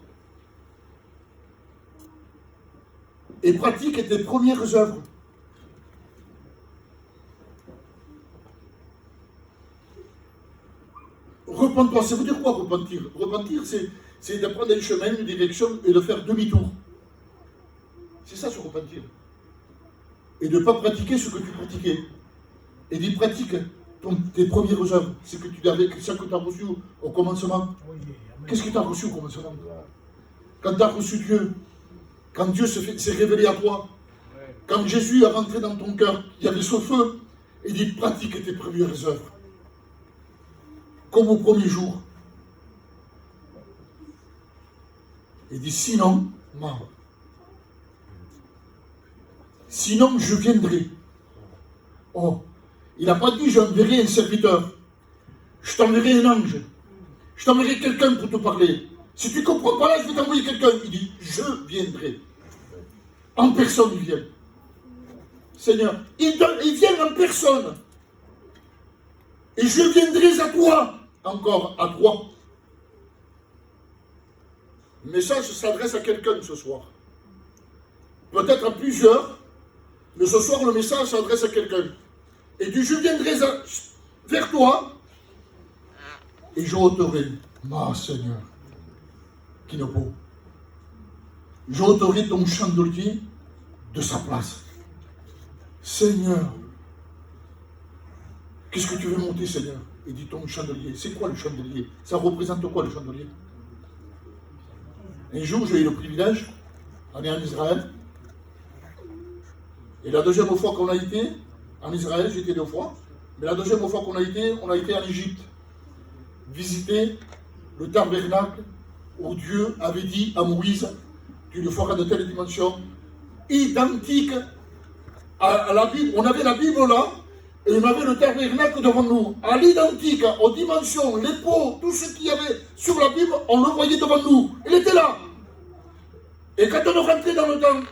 Speaker 1: Et pratique tes premières œuvres. repens-toi, ça veut dire quoi repentir? Repentir, c'est de prendre un chemin, une direction et de faire demi-tour. C'est ça, se repentir. Et de ne pas pratiquer ce que tu pratiquais. Et d'y pratiquer tes premières œuvres. C'est que tu avais, ça que tu as reçu au commencement. Qu'est-ce que tu as reçu au commencement? Quand tu as reçu Dieu, quand Dieu s'est révélé à toi, quand Jésus est rentré dans ton cœur, il y avait ce feu, et il dit pratique tes premières œuvres. Comme au premier jour. Il dit sinon, non. Sinon, je viendrai. Oh, il n'a pas dit j'enverrai un serviteur. Je t'enverrai un ange. Je t'enverrai quelqu'un pour te parler. Si tu ne comprends pas là, je vais t'envoyer quelqu'un. Il dit je viendrai. En personne, il vient. Seigneur, il vient en personne. Et je viendrai à toi. Encore à toi. Le message s'adresse à quelqu'un ce soir. Peut-être à plusieurs. Mais ce soir, le message s'adresse à quelqu'un. Et dit, je viendrai vers toi et je ôterai, ma Seigneur, qui n'est beau. Je ôterai ton chandelier de sa place. Seigneur, qu'est-ce que tu veux monter, Seigneur? Il dit, ton chandelier. C'est quoi le chandelier? Ça représente quoi, le chandelier? Un jour, j'ai eu le privilège d'aller en Israël. Et la deuxième fois qu'on a été en Israël, j'étais 2 fois, mais la deuxième fois qu'on a été en Égypte, visiter le tabernacle où Dieu avait dit à Moïse, tu le feras de telle dimension, identique à la Bible. On avait la Bible là, et on avait le tabernacle devant nous, à l'identique, aux dimensions, les pots, tout ce qu'il y avait sur la Bible, on le voyait devant nous. Il était là. Et quand on est rentré dans le temple,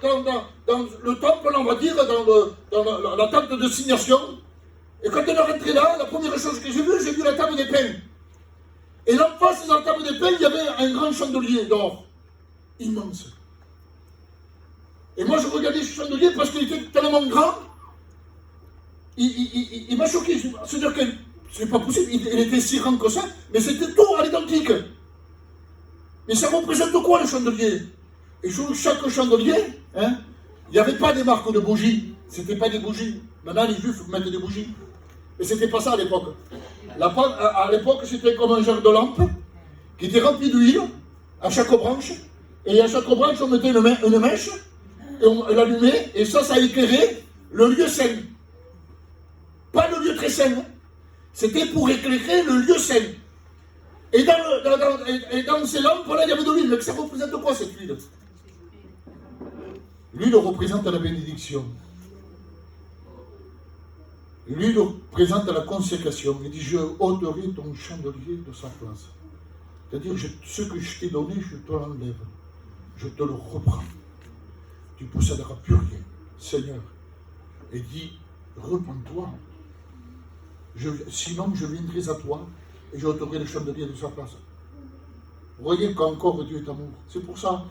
Speaker 1: on va dire, dans la tente de signation, et quand on est rentré là, la première chose que j'ai vu la table des pains. Et en face de la table des pains, il y avait un grand chandelier d'or, immense. Et moi, je regardais ce chandelier parce qu'il était tellement grand, il m'a choqué. C'est-à-dire que c'est pas possible, il était si grand que ça, mais c'était tout à l'identique. Mais ça représente quoi, le chandelier? Et sur chaque chandelier, il n'y avait pas des marques de bougies. C'était pas des bougies. Maintenant, les juifs mettent des bougies. Mais c'était pas ça à l'époque. À l'époque, c'était comme un genre de lampe qui était rempli d'huile à chaque branche. Et à chaque branche, on mettait une mèche et on l'allumait. Et ça éclairait le lieu saint. Pas le lieu très saint. C'était pour éclairer le lieu saint. Et dans ces lampes-là, il y avait de l'huile. Mais ça représente quoi, cette huile? L'huile représente la bénédiction. L'huile représente la consécration. Il dit, je ôterai ton chandelier de sa place. C'est-à-dire, ce que je t'ai donné, je te l'enlève. Je te le reprends. Tu ne posséderas plus rien, Seigneur. Et dit, repens-toi. Sinon, je viendrai à toi et je ôterai le chandelier de sa place. Vous voyez qu'encore Dieu est amour. C'est pour ça.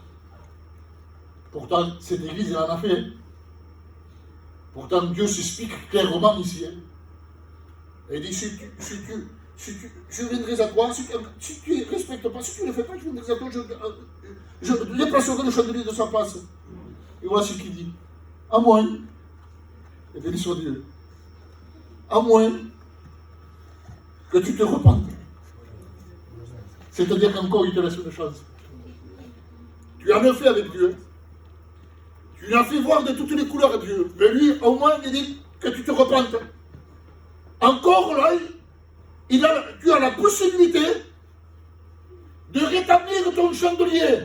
Speaker 1: Pourtant, cette église, elle en a fait. Pourtant, Dieu s'explique clairement ici. Et il dit, je viendrai à toi, si tu ne respectes pas, si tu ne le fais pas, je viendrai à toi, je déplacerai le chandelier de sa place. Et voici ce qu'il dit. À moins, et béni soit Dieu, à moins que tu te repentes. C'est-à-dire qu'encore, il te laisse une chance. Tu en as fait avec Dieu. Tu lui as fait voir de toutes les couleurs à Dieu. Mais lui, au moins, il dit que tu te repentes. Encore là, tu as la possibilité de rétablir ton chandelier,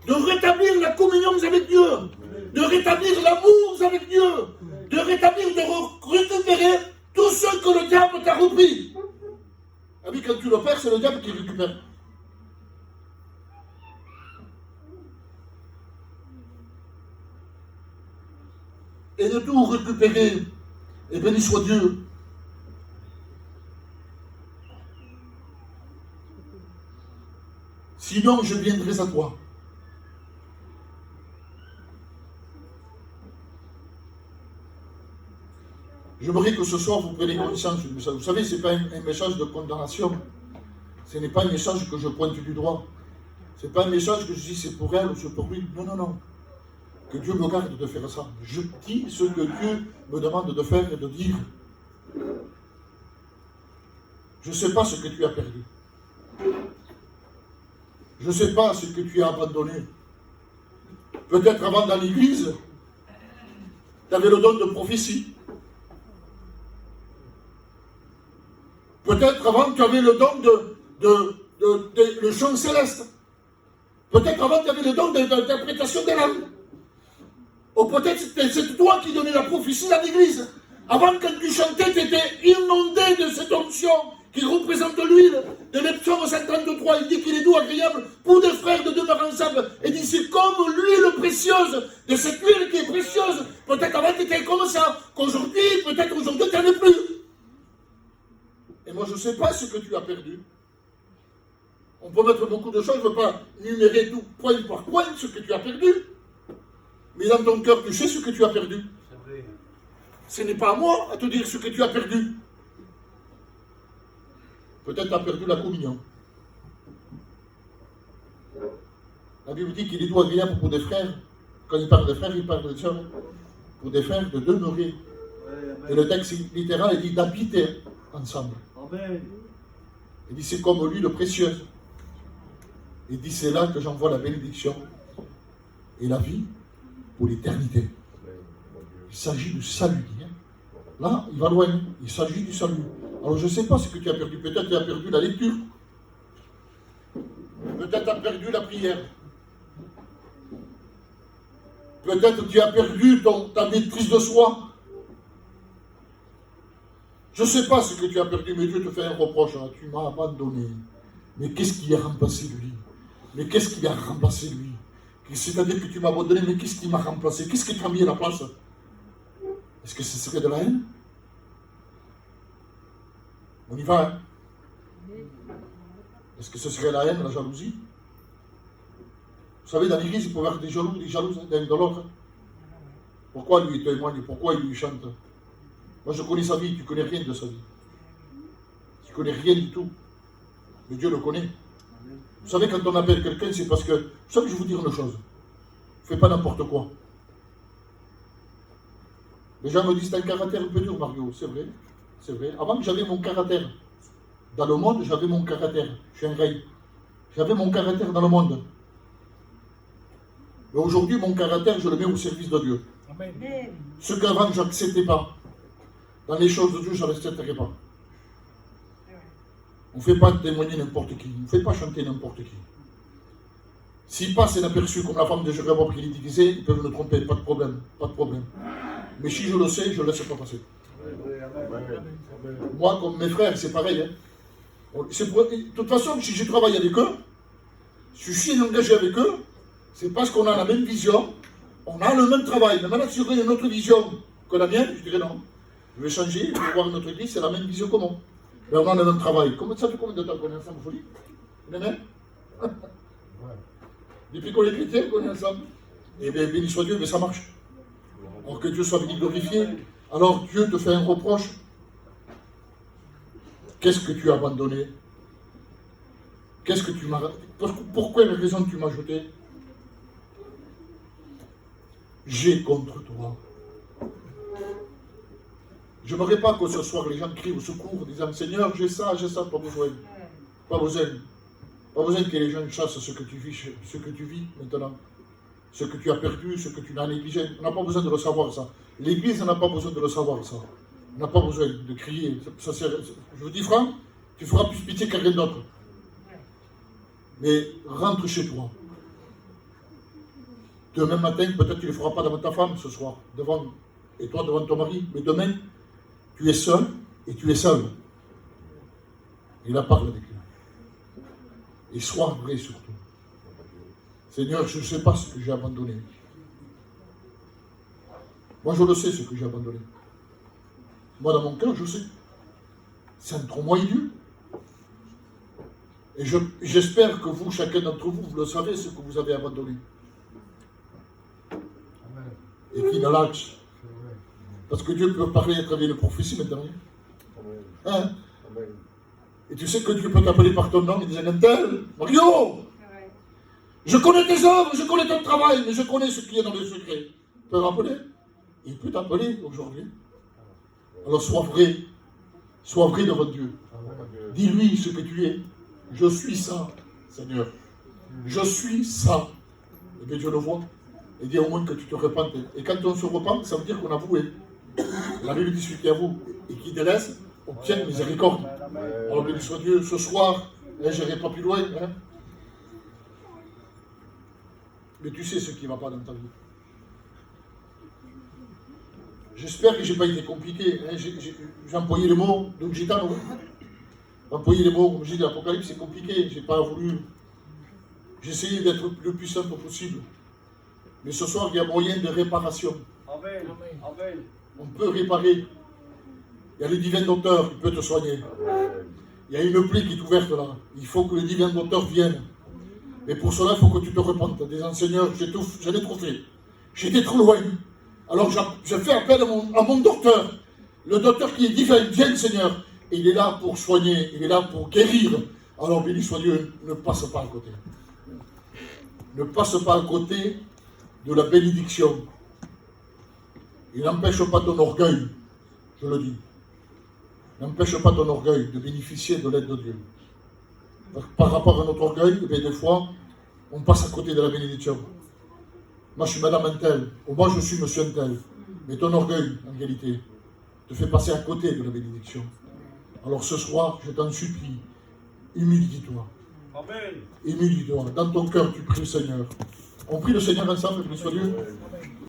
Speaker 1: de rétablir la communion avec Dieu, de rétablir l'amour avec Dieu, de rétablir, de récupérer tout ce que le diable t'a repris. Ah oui, quand tu le perds, c'est le diable qui récupère. Et de tout récupérer, et béni soit Dieu. Sinon, je viendrai à toi. J'aimerais que ce soir, vous preniez conscience du message. Vous savez, ce n'est pas un message de condamnation, Ce n'est pas un message que je pointe du doigt. Ce n'est pas un message que je dis c'est pour elle ou c'est pour lui. Non, non, non. Que Dieu me garde de faire ça. Je dis ce que Dieu me demande de faire et de dire. Je ne sais pas ce que tu as perdu. Je ne sais pas ce que tu as abandonné. Peut-être avant dans l'église, tu avais le don de prophétie. Peut-être avant, tu avais le don de le chant céleste. Peut-être avant, tu avais le don d'interprétation des langues. Ou peut-être c'est toi qui donnais la prophétie dans l'église. Avant, quand tu chantais, tu étais inondé de cette onction qui représente l'huile. De l'Epsom 133, il dit qu'il est doux, agréable pour des frères de demeurer ensemble. Et il dit c'est comme l'huile précieuse, de cette huile qui est précieuse. Peut-être avant, tu étais comme ça. Qu'aujourd'hui, peut-être aujourd'hui, tu n'en es plus. Et moi, je ne sais pas ce que tu as perdu. On peut mettre beaucoup de choses, je ne veux pas numérer tout point par point ce que tu as perdu. Mais dans ton cœur, tu sais ce que tu as perdu. Ce n'est pas à moi à te dire ce que tu as perdu. Peut-être tu as perdu la communion. La Bible dit qu'il est doux agréable pour des frères. Quand il parle de frères, il parle de sœurs. Pour des frères, de demeurer. Et le texte littéral, il dit d'habiter ensemble. Amen. Il dit c'est comme l'huile précieuse. Il dit c'est là que j'envoie la bénédiction et la vie pour l'éternité. Il s'agit du salut. Là, il va loin. Il s'agit du salut. Alors je ne sais pas ce que tu as perdu. Peut-être tu as perdu la lecture. Peut-être tu as perdu la prière. Peut-être tu as perdu ta maîtrise de soi. Je ne sais pas ce que tu as perdu, mais Dieu te fait un reproche. Hein. Tu m'as abandonné. Mais qu'est-ce qui a remplacé lui? Mais qu'est-ce qui a remplacé lui? C'est-à-dire que tu m'as abandonné, mais qu'est-ce qui m'a remplacé? Qu'est-ce qui t'a mis à la place? Est-ce que ce serait de la haine? On y va, hein? Est-ce que ce serait la haine, la jalousie? Vous savez, dans l'église, il peut y avoir des jaloux, des jalouses l'un de l'autre. Pourquoi lui témoigne? Pourquoi il lui chante? Moi, je connais sa vie, tu ne connais rien de sa vie. Tu ne connais rien du tout. Mais Dieu le connaît. Vous savez, quand on appelle quelqu'un, c'est parce que... Vous savez, je vais vous dire une chose. Ne fais pas n'importe quoi. Les gens me disent, t'as un caractère un peu dur, Mario. C'est vrai. C'est vrai. Avant que j'avais mon caractère. Dans le monde, j'avais mon caractère. Je suis un rey. J'avais mon caractère dans le monde. Mais aujourd'hui, mon caractère, je le mets au service de Dieu. Amen. Ce qu'avant, je n'acceptais pas. Dans les choses de Dieu, je ne l'accepterai pas. On ne fait pas témoigner n'importe qui. On ne fait pas chanter n'importe qui. S'il passe inaperçu comme la femme de Jérémie qui est déguisée, ils peuvent me tromper, pas de problème. Pas de problème. Mais si je le sais, je ne laisse pas passer. Moi, comme mes frères, c'est pareil. Hein. De toute façon, si je travaille avec eux, si je suis engagé avec eux, c'est parce qu'on a la même vision, on a le même travail. Mais maintenant, si j'aurais une autre vision que la mienne, je dirais non. Je vais changer, je vais voir une autre église, c'est la même vision que moi. Mais on a le même travail. Ça fait combien de temps qu'on est ensemble, folie? Vous l'aimez? Depuis qu'on est chrétien, qu'on est ensemble. Et bien, béni soit Dieu, mais ça marche. Or que Dieu soit béni, glorifié. Alors Dieu te fait un reproche. Qu'est-ce que tu as abandonné? Qu'est-ce que tu m'as... Pourquoi la raison que tu m'as jeté? J'ai contre toi. Je n'aimerais pas que ce soir les gens crient au secours, disant Seigneur, j'ai ça, pas besoin. Pas besoin. Pas besoin que les gens chassent ce que tu vis maintenant. Ce que tu as perdu, ce que tu as négligé. On n'a pas besoin de le savoir, ça. L'Église n'a pas besoin de le savoir, ça. On n'a pas besoin de crier. Je vous dis, Franck, tu feras plus pitié qu'à rien d'autre. Mais rentre chez toi. Demain matin, peut-être tu ne le feras pas devant ta femme ce soir, et toi devant ton mari, mais demain, tu es seul et tu es seul. Et là, parle avec lui. Et sois vrai surtout. Seigneur, je ne sais pas ce que j'ai abandonné. Moi, je le sais ce que j'ai abandonné. Moi, dans mon cœur, je sais. C'est entre moi et Dieu. Et j'espère que vous, chacun d'entre vous, vous le savez, ce que vous avez abandonné. Et qui n'a l'axe. Parce que Dieu peut parler à travers une prophétie maintenant. Hein? Et tu sais que Dieu peut t'appeler par ton nom et dire un tel, Mario, je connais tes œuvres, je connais ton travail, mais je connais ce qui est dans le secret. Tu peux rappeler? Il peut t'appeler aujourd'hui. Alors sois vrai devant Dieu. Dis-lui ce que tu es. Je suis ça, Seigneur. Je suis ça. Et bien Dieu le voit. Et dit au moins que tu te repentes. Et quand on se repent, ça veut dire qu'on a voué. La Bible dit celui qui avoue et qui délaisse obtient miséricorde. Alors béni soit Dieu, ce soir, je n'irai pas plus loin. Hein. Mais tu sais ce qui ne va pas dans ta vie. J'espère que je n'ai pas été compliqué. Hein. J'ai employé le mot de Gitano. Employer les mots, comme je dis, l'Apocalypse, c'est compliqué. Je n'ai pas voulu. J'ai essayé d'être le plus simple possible. Mais ce soir, il y a moyen de réparation.
Speaker 2: Amen. Amen.
Speaker 1: On peut réparer. Il y a le divin docteur qui peut te soigner. Il y a une plaie qui est ouverte là. Il faut que le divin docteur vienne. Mais pour cela, il faut que tu te repentes. Des enseignants, j'en ai trop fait. J'étais trop loin. Alors j'ai fait appel à mon docteur. Le docteur qui est divin, viens Seigneur. Et il est là pour soigner, il est là pour guérir. Alors béni soit Dieu, ne passe pas à côté. Ne passe pas à côté de la bénédiction. Il n'empêche pas ton orgueil, je le dis. N'empêche pas ton orgueil de bénéficier de l'aide de Dieu. Par rapport à notre orgueil, eh bien, des fois, on passe à côté de la bénédiction. Moi, je suis madame Untel, ou moi, je suis monsieur Untel. Mais ton orgueil, en réalité, te fait passer à côté de la bénédiction. Alors ce soir, je t'en supplie, humilie-toi.
Speaker 2: Amen.
Speaker 1: Humilie-toi. Dans ton cœur, tu pries le Seigneur. On prie le Seigneur ensemble, béni soit Dieu.